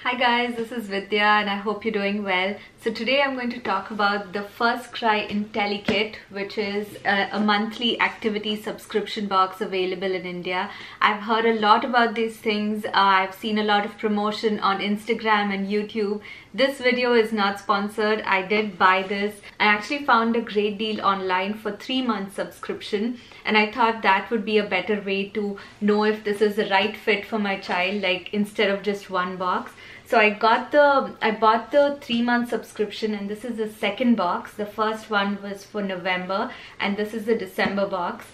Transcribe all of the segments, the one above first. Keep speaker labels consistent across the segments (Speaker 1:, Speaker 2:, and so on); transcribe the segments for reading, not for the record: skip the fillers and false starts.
Speaker 1: Hi guys, this is Vidya and I hope you're doing well. So today I'm going to talk about the Firstcry Intellikit, which is a monthly activity subscription box available in India. I've heard a lot about these things. I've seen a lot of promotion on Instagram and YouTube. This video is not sponsored. I did buy this. I actually found a great deal online for 3-month subscription, and I thought that would be a better way to know if this is the right fit for my child, like instead of just one box. So I bought the 3-month subscription, and this is the second box. The first one was for November and this is the December box.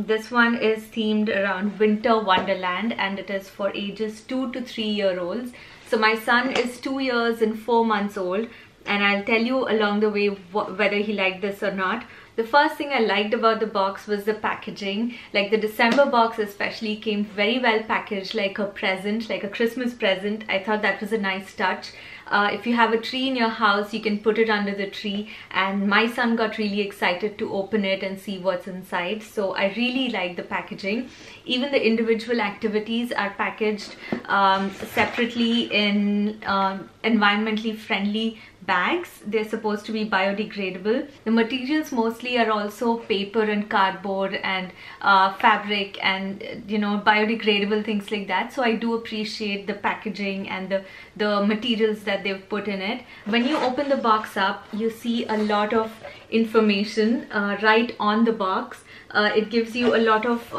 Speaker 1: This one is themed around winter wonderland and it is for ages 2 to 3-year-olds. So my son is 2 years and 4 months old, and I'll tell you along the way whether he liked this or not. The first thing I liked about the box was the packaging. Like the December box especially came very well packaged, like a present, like a Christmas present. I thought that was a nice touch. If you have a tree in your house, you can put it under the tree, and my son got really excited to open it and see what's inside. So I really like the packaging. Even the individual activities are packaged separately in environmentally friendly bags. They're supposed to be biodegradable. The materials mostly are also paper and cardboard and fabric and biodegradable things like that. So I do appreciate the packaging and the materials that they've put in it. When you open the box up, you see a lot of information right on the box. It gives you a lot of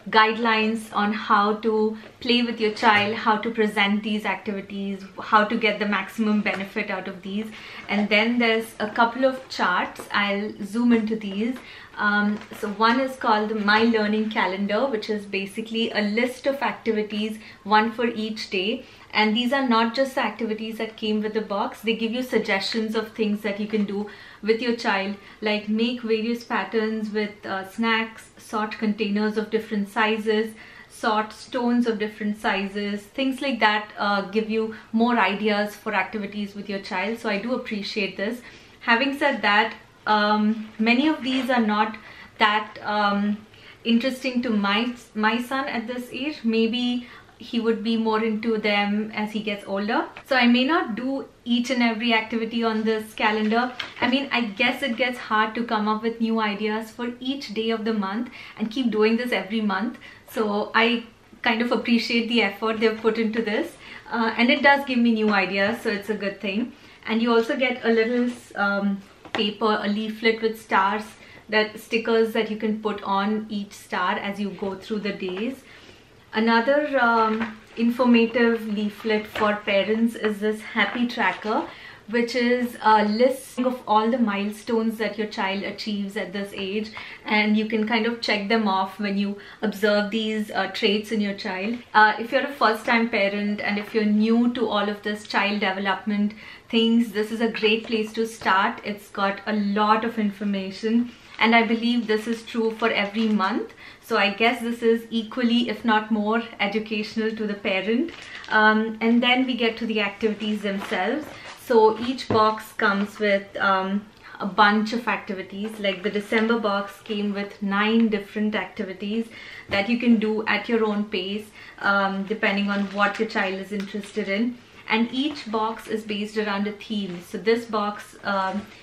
Speaker 1: guidelines on how to play with your child, how to present these activities, how to get the maximum benefit out of these. And then there's a couple of charts. I'll zoom into these. So one is called the My Learning Calendar, which is basically a list of activities, one for each day. And these are not just the activities that came with the box. They give you suggestions of things that you can do with your child, like make various patterns with snacks, sort containers of different sizes, sort stones of different sizes, things like that. Give you more ideas for activities with your child. So I do appreciate this. Having said that, many of these are not that interesting to my son at this age. Maybe he would be more into them as he gets older. So I may not do each and every activity on this calendar. I mean, I guess it gets hard to come up with new ideas for each day of the month and keep doing this every month. So I kind of appreciate the effort they've put into this, and it does give me new ideas, so it's a good thing. And you also get a little paper, a leaflet with stars, stickers that you can put on each star as you go through the days. Another informative leaflet for parents is this Happy Tracker, which is a list of all the milestones that your child achieves at this age, and you can kind of check them off when you observe these traits in your child. If you're a first-time parent and if you're new to all of this child development things, this is a great place to start. It's got a lot of information, and I believe this is true for every month. So I guess this is equally, if not more, educational to the parent. And then we get to the activities themselves. So each box comes with a bunch of activities. Like the December box came with 9 different activities that you can do at your own pace, depending on what your child is interested in. And each box is based around a theme. So this box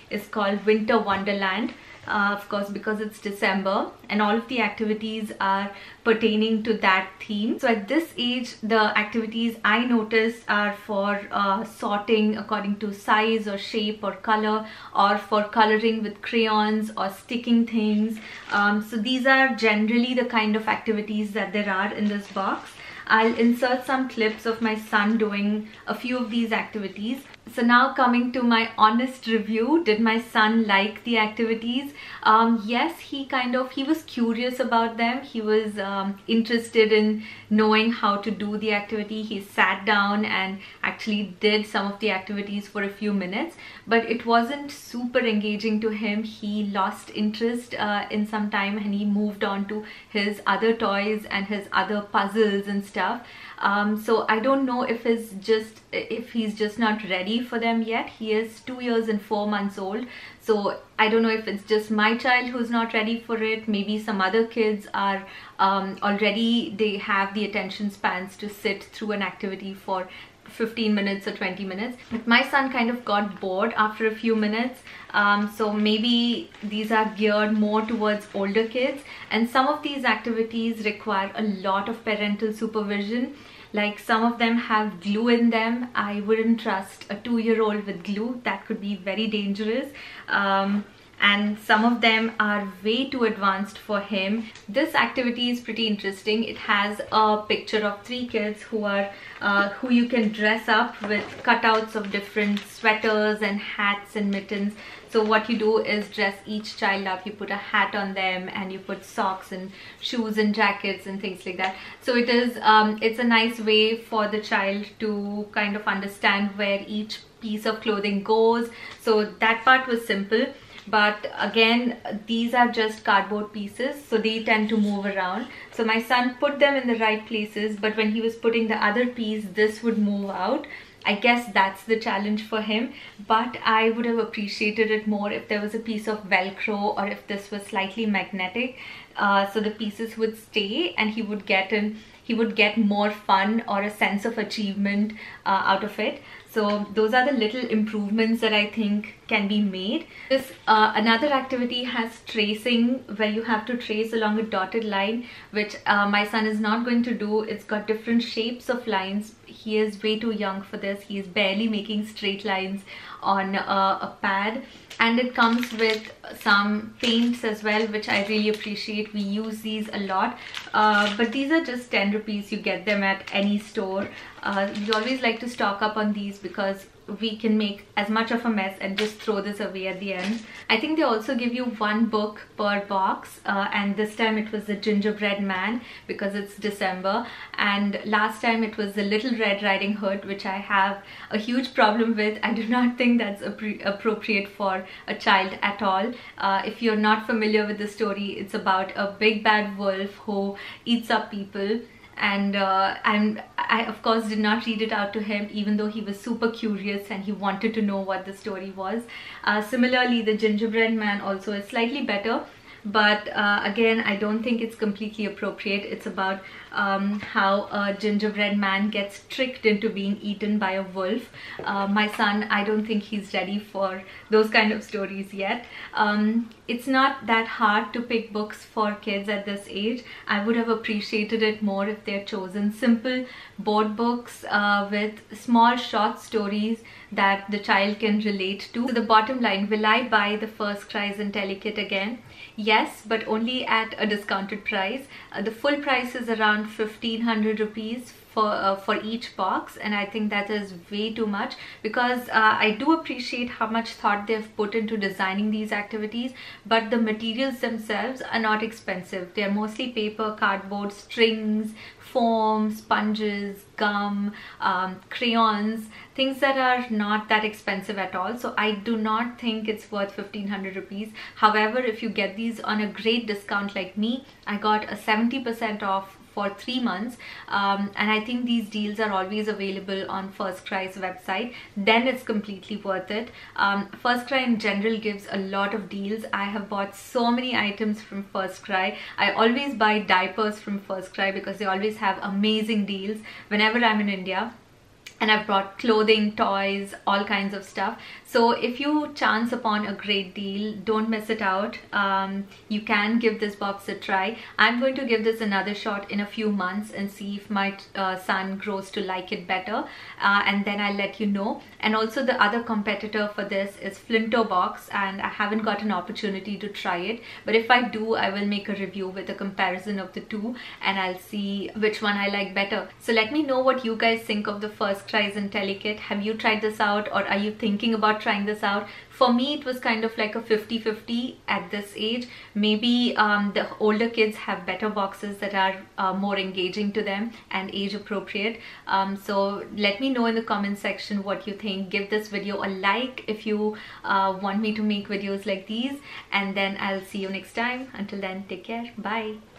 Speaker 1: is called Winter Wonderland. Of course, because it's December, and all of the activities are pertaining to that theme. So at this age, the activities I noticed are for sorting according to size or shape or color, or for coloring with crayons or sticking things. So these are generally the kind of activities that there are in this box. I'll insert some clips of my son doing a few of these activities. So now coming to my honest review, did my son like the activities? Yes, he was curious about them. He was interested in knowing how to do the activity. He sat down and actually did some of the activities for a few minutes, but it wasn't super engaging to him. He lost interest in some time, and he moved on to his other toys and his other puzzles and stuff. So I don't know if he's just not ready for them yet. He is 2 years and 4 months old, so I don't know if it's just my child who's not ready for it. Maybe some other kids are already, they have the attention spans to sit through an activity for 15 minutes or 20 minutes. But my son kind of got bored after a few minutes. So maybe these are geared more towards older kids, and some of these activities require a lot of parental supervision. Like some of them have glue in them. I wouldn't trust a 2-year-old with glue. That could be very dangerous. And some of them are way too advanced for him. This activity is pretty interesting. It has a picture of 3 kids who you can dress up with cutouts of different sweaters and hats and mittens. So what you do is dress each child up. You put a hat on them and you put socks and shoes and jackets and things like that. So it's a nice way for the child to kind of understand where each piece of clothing goes. So that part was simple. But again, these are just cardboard pieces, so they tend to move around. So my son put them in the right places, but when he was putting the other piece, this would move out. I guess that's the challenge for him, but I would have appreciated it more if there was a piece of Velcro, or if this was slightly magnetic, so the pieces would stay and he would get more fun or a sense of achievement out of it. So those are the little improvements that I think can be made. This another activity has tracing, where you have to trace along a dotted line, which my son is not going to do. It's got different shapes of lines. He is way too young for this. He is barely making straight lines on a pad, and it comes with some paints as well, which I really appreciate. We use these a lot, but these are just 10 rupees. You get them at any store. We always like to stock up on these because we can make as much of a mess and just throw this away at the end. I think they also give you 1 book per box, and this time it was the Gingerbread Man because it's December, and last time it was the Little Red Riding Hood, which I have a huge problem with. I do not think that's appropriate for a child at all. If you're not familiar with the story, it's about a big bad wolf who eats up people. And I of course did not read it out to him, even though he was super curious and he wanted to know what the story was. Similarly, the Gingerbread Man also is slightly better, but again, I don't think it's completely appropriate. It's about how a gingerbread man gets tricked into being eaten by a wolf. My son, I don't think he's ready for those kind of stories yet. It's not that hard to pick books for kids at this age. I would have appreciated it more if they're chosen simple board books with small short stories that the child can relate to. So the bottom line, will I buy the Firstcry Intellikit again? Yes, but only at a discounted price. The full price is around 1500 rupees for each box, and I think that is way too much, because I do appreciate how much thought they've put into designing these activities, but the materials themselves are not expensive. They're mostly paper, cardboard, strings, foam, sponges, gum, crayons, things that are not that expensive at all. So I do not think it's worth 1500 rupees. However, if you get these on a great discount like me, I got a 70% off for 3 months, and I think these deals are always available on Firstcry's website. Then it's completely worth it. Firstcry in general gives a lot of deals. I have bought so many items from Firstcry. I always buy diapers from Firstcry because they always have amazing deals whenever I'm in India. And I've brought clothing, toys, all kinds of stuff. So if you chance upon a great deal, don't miss it out. You can give this box a try. I'm going to give this another shot in a few months and see if my son grows to like it better. And then I'll let you know. And also the other competitor for this is Flinto Box, and I haven't got an opportunity to try it. But if I do, I will make a review with a comparison of the two, and I'll see which one I like better. So let me know what you guys think of the Firstcry Intellikit. Have you tried this out, or are you thinking about trying this out? For me, it was kind of like a 50-50 at this age. Maybe the older kids have better boxes that are more engaging to them and age appropriate. So let me know in the comment section what you think. Give this video a like if you want me to make videos like these, and then I'll see you next time. Until then, take care. Bye.